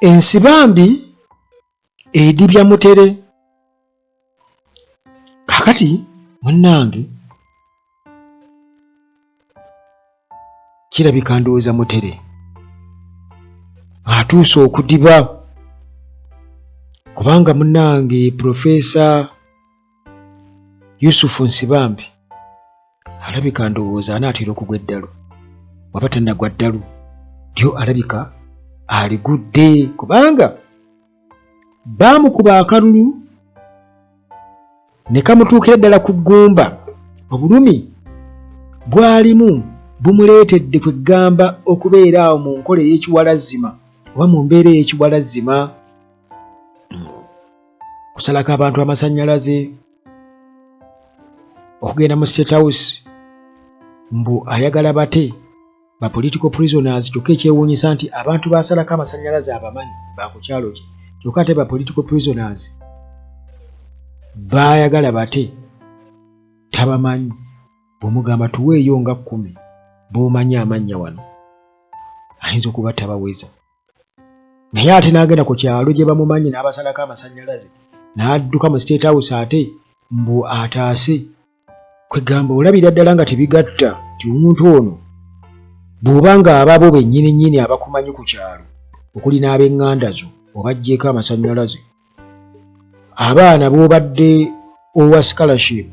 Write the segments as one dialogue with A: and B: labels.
A: ensibambi edibya mutere. Kakati munnange kirabika ndowooza mutere atuuse okudiba, kubanga munnange Profesa Yusufu Nsibambi alabika ndowooza anaatera okugwa eddalu, waba tannagwa ddalu ddyo alabika aligudde, kubanga baamukuba akalulu ne kamutuukira ddala ku ggumba. Obulumi bwalimu bumuleetedde kwegamba okubeera awo mu nkola ey'ekiwalazzima oba mu mbeera ey'ekiwalazzima, kusalako abantu amasannyalaze, okugenda mu State House mbu ayagala bate ba political prisoners. Kyokka ekyewuunyisa nti abantu basalako amasannyalaze abamanyi ba ku kyalo kye, kyokka ate ba political prisoners baayagala bate tabamanyi. Bw'omugamba tuweeyo nga 10 b'omanyi amannya wano ayinza okuba tabaweza, naye ate n'agenda ku kyalo gye bamumanyi n'abasalako amasannyalaze n'adduka mu State House ate mbu ataase. Kwegamba olabira ddala nga tebigatta nti omuntu ono bw'oba nga ababo bennyini nnyini abakumanyi ku kyalo okuli n'ab'eŋŋanda zo obaggyeko amasannyalaze, abaana b'obadde owa scholarship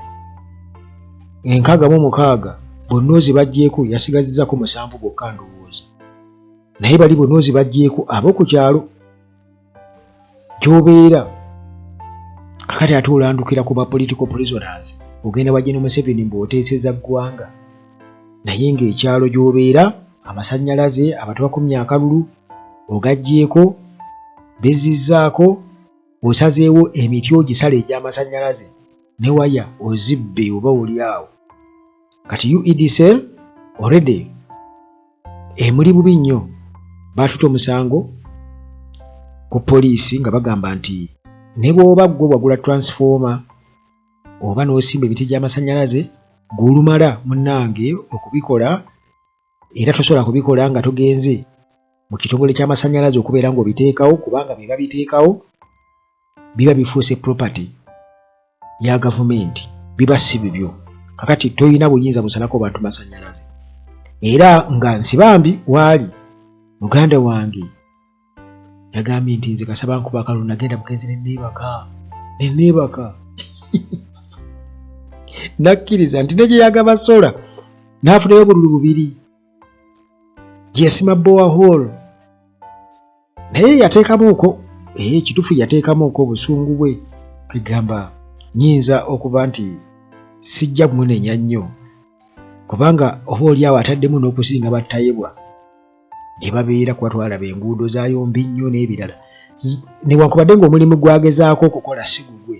A: 606 bonna ozibaggyeko yasigazizzako 7 bokka ndowooza, naye bali bonna ozibaggyeko ab'oku kyalo gy'obeera. Kakati ate olandukira ku ba political prisoners, ogenda wa General Museveni mbw'oteeseza ggwanga, naye ng'ekyalo gy'obeera amasannyalaze abantu bakumye akalulu ogaggyeko, bezizzaako, osazeewo emiti ogisala egy'amasannyalaze ne waya ozibbe oba oli awo. Kati UEDCL already emuli bubi nnyo, baatuta omusango ku poliisi nga bagamba nti ne bw'oba gwe wagula transformer oba n'osimba emiti gy'amasannyalaze g'olumala munnange okubikola, era tosobola kubikola nga togenze mu kitongole ky'amasannyalaze okubeera ng'obiteekawo, kubanga bye babiteekawo biba bifuuse property ya gavumenti, biba si bibyo. Kakati toyina buyinza busalako bantu masannyalaze. Era nga Nsibambi waali muganda wange yagambye nti nze kasaba nkuba akalulu nagenda mugenzi nenneebaka nakkiriza nti negye yagaba sola n'afunayo obululu 2 gye yasima borehole, naye yateekamuuko ekitufu yateekamuuko obusungu bwe. Kwegamba nyinza okuba nti sijja kumunenya nnyo, kubanga oba oli awo ataddemu n'okusinga battayebwa gye babeera kuba twalaba enguudo zaayo mbi nnyo n'ebirala. Newankubadde ng'omulimu gwagezaako okukola si gugwe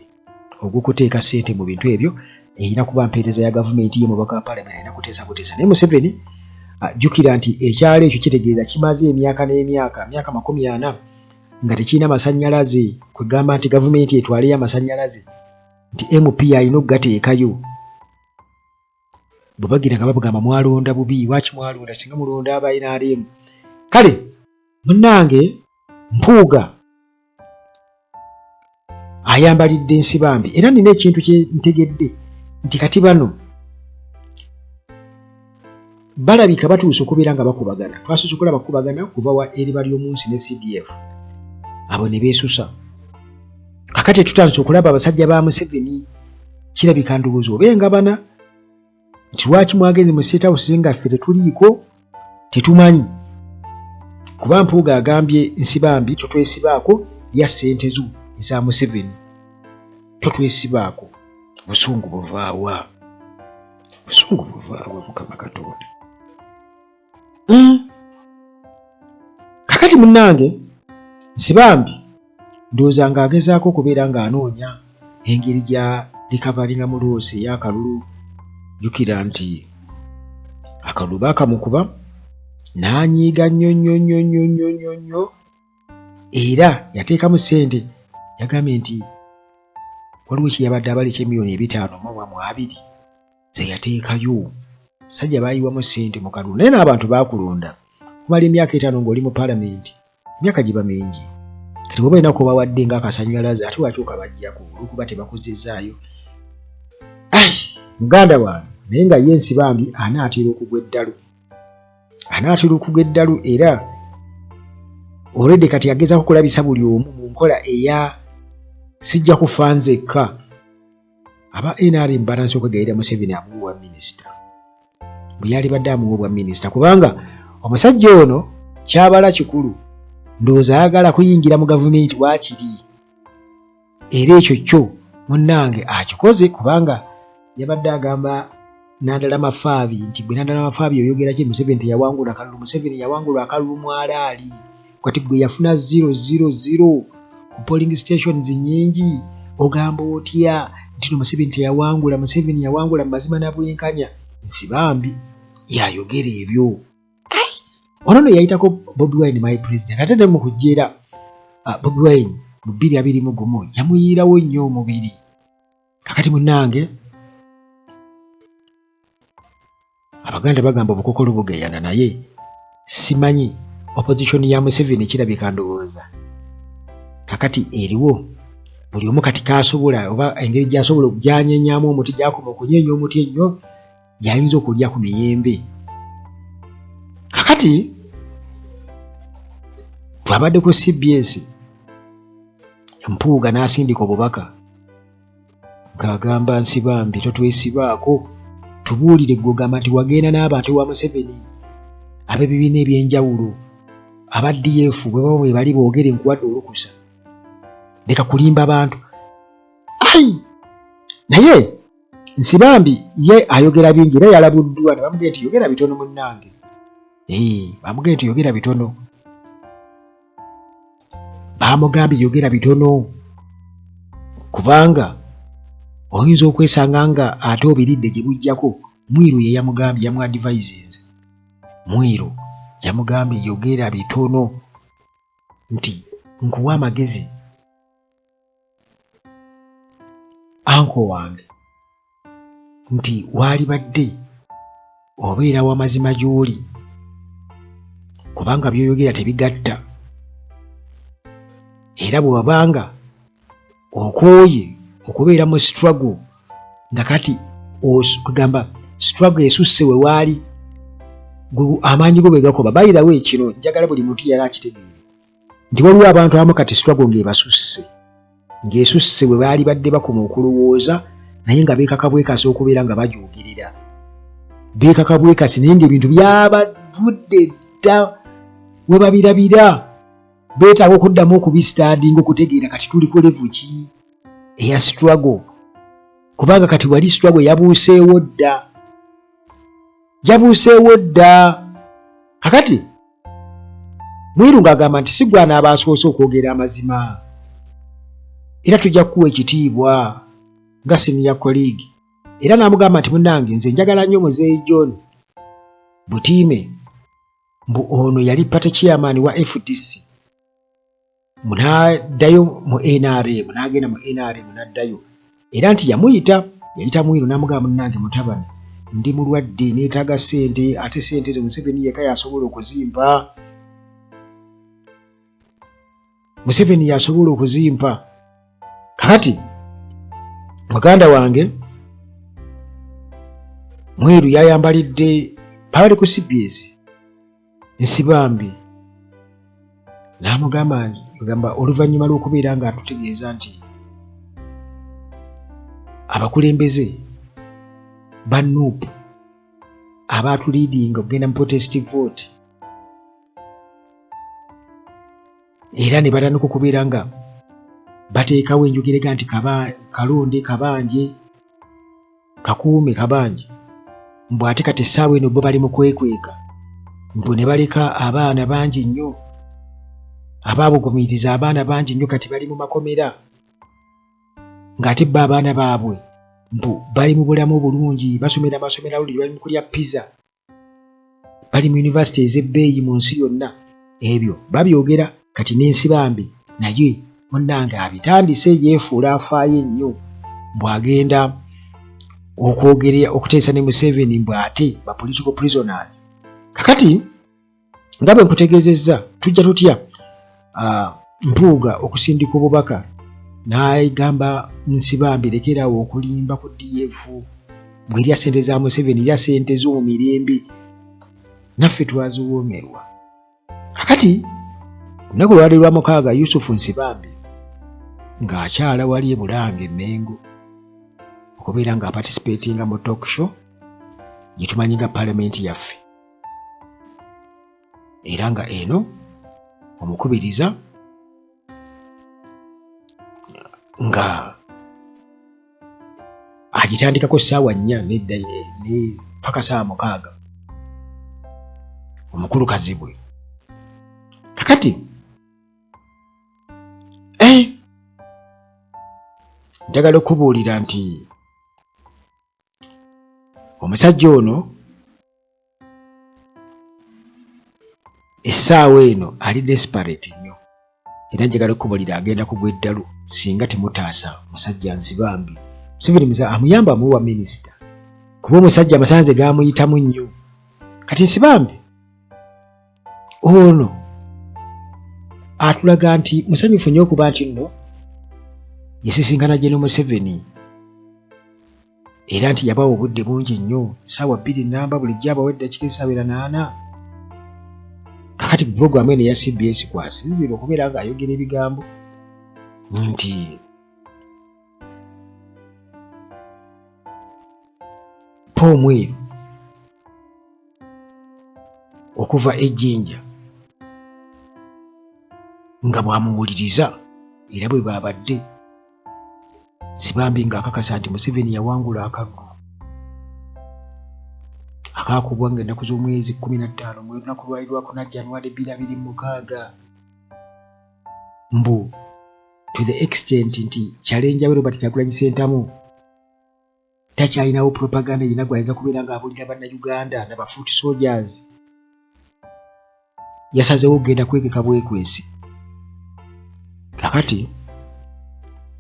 A: ogw'okuteeka ssente mu bintu ebyo, erina kuba mpeereza ya gavumenti ye mubaka wa paalamenti alina kuteesa buteesa. Naye Museveni jjukira nti ekyalo ekyo kitegeeza kimaze emyaka n'emyaka, myaka 40 nga tekirina masannyalaze. Kwegamba nti gavumenti etwaleyo amasannyalaze nti MP alina okugateekayo. Bwe bagira nga babugamba mwalonda bubi, lwaki mwalonda, singa mulonda abainaalimu. Kale munnange Mpuuga ayambalidde Nsibambi, era nina ekintu kye ntegedde nti kati bano balabika batuuse okubeera nga bakubagana. Twasoose okulaba bakubagana kuva wa eriba ly'omunsi ne CDF, abo ne beesusa. Kakati tutandise okulaba abasajja ba Museveni, kirabika ndowooza obengabana nti lwaki mwagenze mu State House nga ffe tetuliiko, tetumanyi. Kuba Mpuuga agambye Nsibambi totwesibaako lya ssente zo eza Museveni, totwesibaako. Busungu buvaawa, busungu buvaawa Mukama Katonda. Kakati munnange Nsibambi ndowooza ng'agezaako okubeera ng'anoonya engeri gya likavaringa mu loosi ey'akalulu. Jjukira nti akalulu baakamukuba n'anyiiga nnyo era yateekamu ssente. Yagambye nti waliwo kye yabadde abaleka $520,000 ze yateekayo. Sajja baayiwamu ssente mu kalulu, naye n'abantu baakulonda kumala emyaka 5 ng'oli mu paalamenti, emyaka giba mingi. kati bwe balina kubawadde ng'akasannyalaze ate lwaki okabaggyako olwokuba tebakozezaayo. Muganda wange naye nga ye Nsibambi anaatera okugwa eddalu era already kati agezaako kulabisa buli omu mu nkola eya sijja kufa nzekka. Aba NRM batanse okwegayirira Museveni amuwe bwa minisita bwe yali badde amuwe bwa minisita, kubanga omusajja ono kyabala kikulu ndowooza ayagala kuyingira mu gavumenti waakiri, era ekyo kyo munnange akikoze, kubanga yabadde agamba Nandala Mafaabi nti gwe Nandala Mafaabi oyogera ki Museveni teyawangula akalulu. Museveni yawangula akalulu mwalaali, kati gwe yafuna 000 ku polling stations nyingi, ogamba otya nti Museveni teyawangula? Museveni yawangula mu mazima na bwenkanya. Nsibambi yayogera ebyo. Ono yayitako Bobi Wine my president, ate ne mu kujjeera Bobi Wine mu 2021 yamuyiirawo nnyo omubiri. Kakati munnange Abaganda bagamba obukokolo bugeyana, naye simanyi opposition ya Museveni kirabika ndowooza kakati eriwo buli omu kati kasobola oba engeri gy'asobola okujyanyenyaamu omuti gy'akoma okunyeenya omuti ennyo y'ayinza okulya ku miyembe. Kakati twabadde ku CBS Mpuuga n'asindika obubaka ng'agamba Nsibambi totwesibaako, tubuulire gw'ogamba nti wagenda n'abantu wa Museveni ab'ebibiina eby'enjawulo aba DF bwe bali boogera enkuwadde olukusa, leka kulimba abantu. Naye Nsibambi ye ayogera bingi era yalabuddwa ne bamugamba nti yogera bitono munnange. Bamugamba nti yogera bitono, bamugambye yogera bitono kubanga oyinza okwesanga nga ate obiridde gye bujjako. Mwiru ye yamugambye, yamuadvises Mwiru yamugambye yogera bitono nti nkuwa amagezi anko wange nti waali badde obeera w'amazima gy'oli kubanga by'oyogera tebigatta, era bwe wabanga okooye okubeera mu struggle nga kati kugamba struggle esusse we waali amaanyi go bwe gakoba. By the way, kino njagala buli muntu yali akitegeere nti waliwo abantu abamu kati struggle ng'ebasusse, ng'esusse we baali badde bakoma okulowooza naye nga beekakabwekasi okubeera nga bagyogerera, beekakabwekasi naye ng'ebintu byabavudde dda we babirabira, beetaaga okuddamu okubistadinga okutegeera kati tuli ku level ki eya struggle, kubanga kati wali struggle yabuuseewo dda. Kakati Mwiru ng'agamba nti si gwe anaaba asoose okwogera amazima, era tujja kukuwa ekitiibwa nga senior colleague, era n'amugamba nti munnange nze njagala nnyo Muzeeyi John Butiime mbu ono yali party chairman wa FDC, munaddayo mu NRM, n'agenda mu NRM n'addayo, era nti yayita Mwiru n'amugamba munnange mutabani ndi mulwadde neetaaga ssente, ate ssente ze Museveni yekka yasobola okuzimpa. Museveni yasobola okuzimpa. Kakati muganda wange Mwiru yayambalidde pabali ku CBS Nsibambi n'amugamba oluvannyuma lw'okubeera nga atutegeeza nti abakulembeze ba NUP abaatuliidinga okugenda mu protest vote era ne batandika okubeera nga bateekawo enjogerega nti Kalonde Kabanje Kakuume Kabanje mbu ate kati essaawa eno bo bali mu kwekweka mbu ne baleka abaana bangi nnyo, abaabugumiriza abaana bangi nnyo kati bali mu makomera, ng'ate bo abaana baabwe mbu bali mu bulamu obulungi, basomera amasomero awuliri, bali mu kulya pizza, bali mu yunivasite ez'ebbeeyi mu nsi yonna. Ebyo babyogera kati n'Ensibambi naye munnange abitandise, yeefuula afaayo ennyo bw'agenda okuteesa ne Museveni mbu ate ba political prisoners. Kakati nga bwe nkutegeezezza tujja tutya Mpuuga okusindika obubaka n'agamba Nsibambi lekerawo okulimba ku DF bw'erya ssente za Museveni erya ssente z'omu mirembe naffe twaziwoomerwa. Kakati olunaku lwali lwa 6 Yusufu Nsibambi ng'akyala wali e Bulange Mengo okubeera nga participatinga mu talk show gye tumanyi nga palamenti yaffe, era nga eno omukubiriza nga agitandikako ssaawa 4 ne paka ssaawa 6 omukulu Kazibwe. Kakati njagala okubuulira nti omusajja ono essaawa eno ali desperate nnyo, era njagala okubuulira agenda kugwa eddalu singa temutaasa musajja Nsibambi. Museveni amuyamba amuwa minisita kuba omusajja amasanze gaamuyitamu nnyo. Kati Nsibambi ono atulaga nti musanyufu nnyo okuba nti nno yasisinkana Gen. Museveni era nti yabawa obudde bungi nnyo, ssaawa 2 nnamba bulijjo abawa eddakiika 78. Kakati ku pulogulaamu eno eya CBS kwasinzira okubeera ng'ayogera ebigambo nti Paul Mweru okuva e Jinja nga bw'amuwuliriza era bwe baabadde Nsibambi ng'akakasa nti Museveni yawangula akalulu akaakubwa ng'ennaku z'omwezi 15 mu lunaku lwali lwakuna January 2026 mbu to the extent nti challenge we Robert Kyagulanyi Ssentamu takyalinawo propaganda yina gwayinza kubeera ng'abulira bannayuganda n'aba foot soldiers. Yasazeewo okugenda kwekeka bwekwesi. Kakati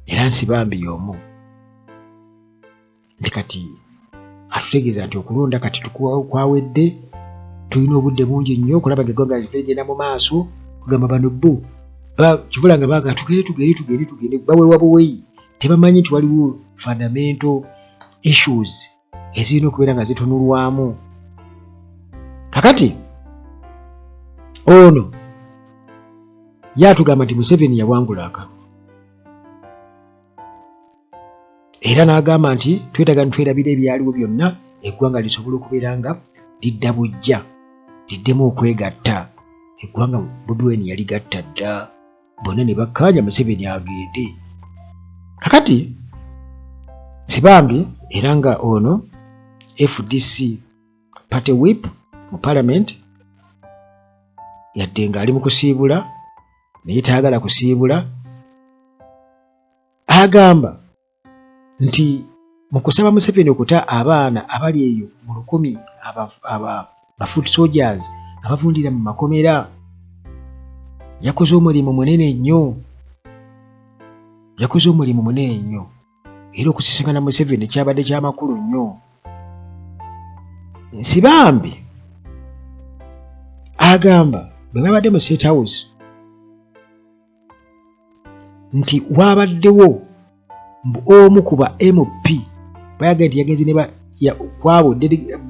A: era Nsibambi y'omu nti kati atutegeeza nti okulonda kati kwawedde, tulina obudde bungi nnyo okulaba ng'eggwanga ligenda mu maaso, kugamba bano bo kivula nga baaga tugende baweewa buweeyi, tebamanyi nti waliwo fundamental issues ezirina okubeera nga zitunulwamu. Kakati ono yatugamba nti Museveni yawangula akalulu era n'agamba nti twetaaga ntwerabira ebyaliwo byonna eggwanga lisobole okubeera nga lidda bujja, liddemu okwegatta. Eggwanga Bobi Wine yaligatta dda, bonna ne bakkaanya Museveni agende. Kakati Nsibambi era nga ono FDC party whip mu parliament yadde ng'ali mu kusiibula naye taagala kusiibula, agamba nti mu kusaba Museveni okuta abaana abali eyo mu 1000 aba foot soldiers abavundira mu makomera yakoze omulimu munene nnyo, era okusisinkana Museveni kyabadde ky'amakulu nnyo. Nsibambi agamba bwe babadde mu State House nti wabaddewo omu kuba MP bayaga nti yagenze kwabo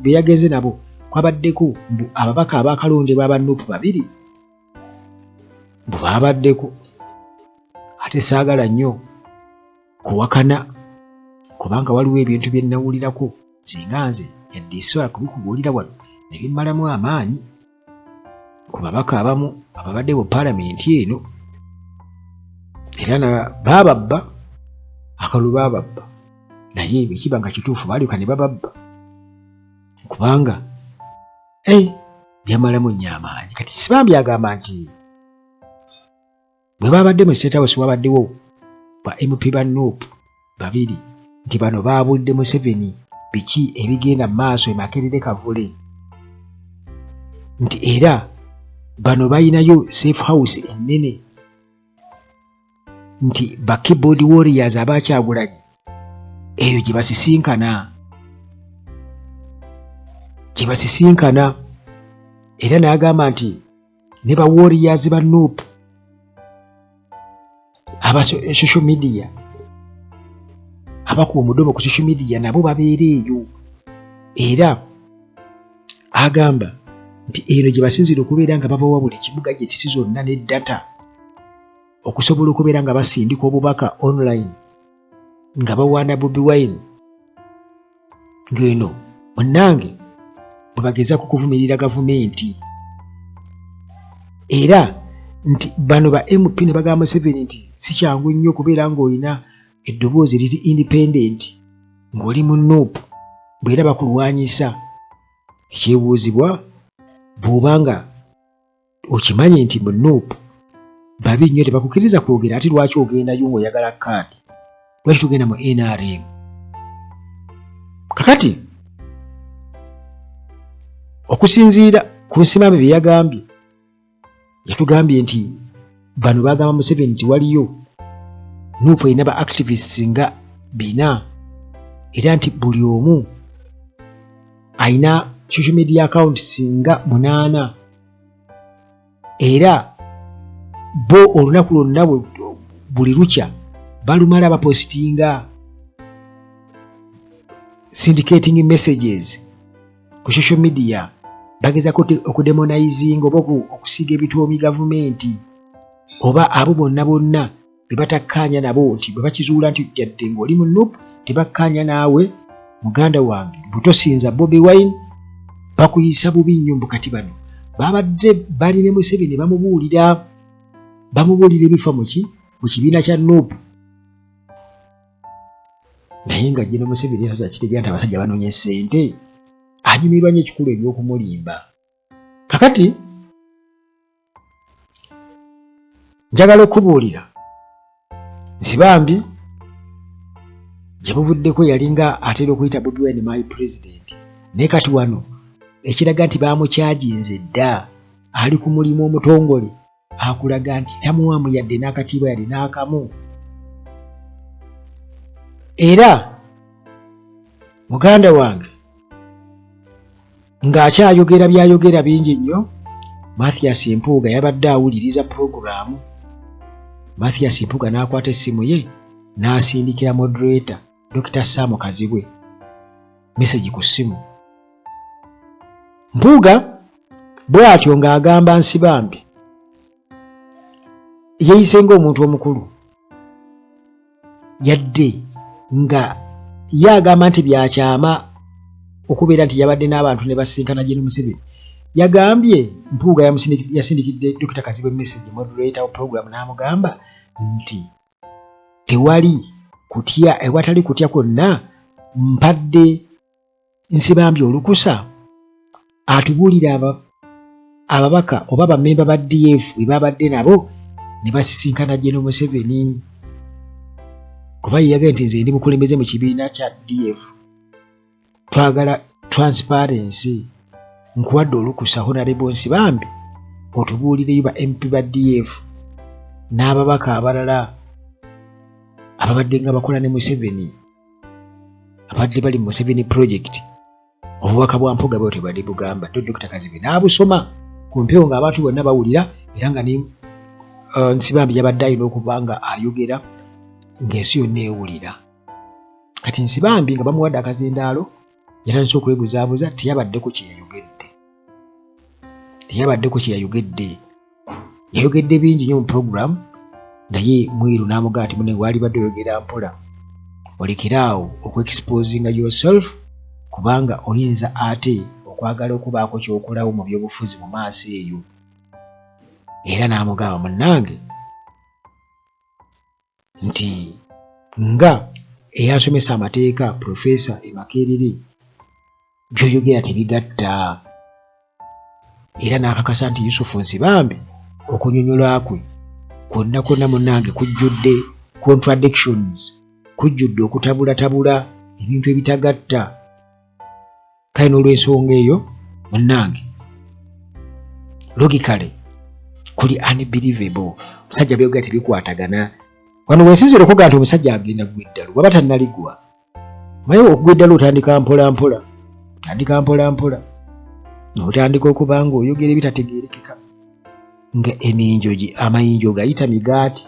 A: be yagenze nabo kwabaddeko ababaka abakalondebwa aba NUP 2 bwe babaddeko. Ate saagala nnyo kuwakana kubanga waliwo ebintu bye nnawulirako singa nze yadde isobola kubikubuulira wano ne bimmalamu amaanyi ku babaka abamu ababadde mu paalamenti eno, era baababba akalulu baababba naye bwe kiba nga kituufu baalyoka ne bababba kubanga byamalamu nnyo amaanyi. Kati Nsibambi agamba nti bwe babadde mu State House wabaddewo ba MP ba NUP 2 nti bano baabulidde Museveni biki ebigenda mu maaso Makerere Kavule, nti era bano balinayo safe house ennene, nti ba keyboard warriors abakyagulanyi eyo gye basisinkana, era n'agamba nti ne ba warriors ba NUP aba social media abakuwa omudomo ku social media nabo babeera eyo era agamba nti eno gye basinzira okubeera nga babawa buli kimu gadgets zonna ne data okusobola okubeera nga basindika obubaka online nga bawaana Bobi Wine ng'eno munnange bwe bagezaako kuvumirira gavumenti era nti bano ba MP ne bagamba Museveni nti si kyangu nnyo okubeera ng'olina eddoboozi liri independent ng'oli mu Nuupu bw'era bakulwanyisa ekyebuuzibwa bw'obanga okimanyi nti mu Nuupu babi nnyo tebakukkiriza kwogera ate lwaki ogendayo ng'oyagala kaadi lwaki tugenda mu NRM kakati okusinziira ku Nsimambi bye yagambye yatugambye nti bano bagamba Museveni nti waliyo Nuupu erina ba activists nga 4 era nti buli omu alina social media accounts nga 8 era bo olunaku lwonna buli lukya balumala bapositinga syndicating messages ku social media bagezako okudemonizinga oba okusiiga ebitoomi gavumenti oba abo bonna be batakkaanya nabo nti bwe bakizuula nti yadde ng'oli mu Nuupu tebakkaanya naawe muganda wange butosinza Bobi Wine bakuyisa bubi nnyo mbukati bano babadde bali ne Museveni bamubuulira ebifa mu kibiina kya Nuupu naye nga Jene Museveni kitegeera nti abasajja banoonya ssente anyumirwa nnyo ekikulu eby'okumulimba kakati njagala okubuulira Nsibambi gye buvuddeko yalinga atera okuyita Bobi Wine my president naye kati wano ekiraga nti baamukyajinze dda ali ku mulimu omutongole akulaga nti tamuwamu yadde n'akatiibwa yadde n'akamu era muganda wange ng'akyayogera byayogera bingi nnyo Mathias Mpuuga yabadde awuliriza puroguraamu Mathias Mpuuga n'akwata essimu ye n'asindikira moderator Dr. Sam Kazibwe message ku ssimu Mpuuga bw'atyo ng'agamba Nsibambi yeeyise ng'omuntu omukulu yadde nga yagamba nti byakyama okubeera nti yabadde n'abantu ne basinkana Jene Museveni yagambye Mpuuga yasindikidde Dr. Kazibwe message moderator wa program n'amugamba nti tewali kutya ewatali kutya kwonna mpadde Nsibambi olukusa atubuulira ababaka oba bamemba ba DF bwe babadde nabo ne basisinkana Jene Museveni kuba yeyagambye nti nze ndi mukulembeze mu kibiina kya DF twagala transparency nkuwadde olukusa Honorable Nsibambi otubuulireyo ba MP ba DF n'ababaka abalala ababadde nga bakola ne Museveni abadde bali mu Museveni project obubaka bwa Mpuuga bwe tebadde bugamba Dr. Kazibwe n'abusoma ku mpewo ng'abantu bonna bawulira era nga ne Nsibambi yabadde alina okuba nga ayogera ng'ensi yonna ewulira kati Nsibambi nga bamuwadde akazindaalo yatandise okwebuzaabuza teyabaddeko kye yayogedde yayogedde bingi nnyo mu program naye mwiru n'amugamba nti munne waali badde oyogera mpola olekeraawo okweexposinga yourself kubanga oyinza ate okwagala okubaako ky'okolawo mu byobufuzi mu maaso eyo era n'amugamba munnange nti nga eyasomesa amateeka Profesa Makerere by'oyogera tebigatta era n'akakasa nti Yusufu Nsibambi okunyonyola kwe kwonna munnange kujjudde contradictions kujjudde okutabulatabula ebintu ebitagatta kale n'olw'ensonga eyo munnange logically kuli unbelievable musajja byogera tebikwatagana wano wensinzira okuga nti omusajja agenda gwa eddalu waba tannaligwa maye okugwa eddalu otandika mpola n'otandika okuba nga oyogera ebitategeerekeka nga amayinjo gayita migaati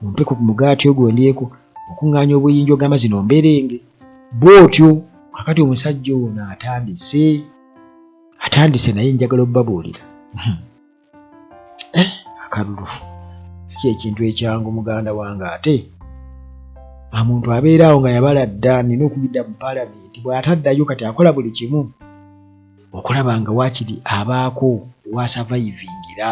A: mumpe ku mugaati ogwo ndyeko okuŋŋaanya obuyinja ogamba zino mberenge. Bw'otyo kakati omusajja ono atandise naye njagala obbabuulira. Akalulu si kyekintu ekyangu muganda wange ate. Omuntu abeeraawo nga yabala dda nina okuyita mu Paalamenti bw'ataddayo kati akola buli kimu okulaba nga waakiri abaako wasavayivingira.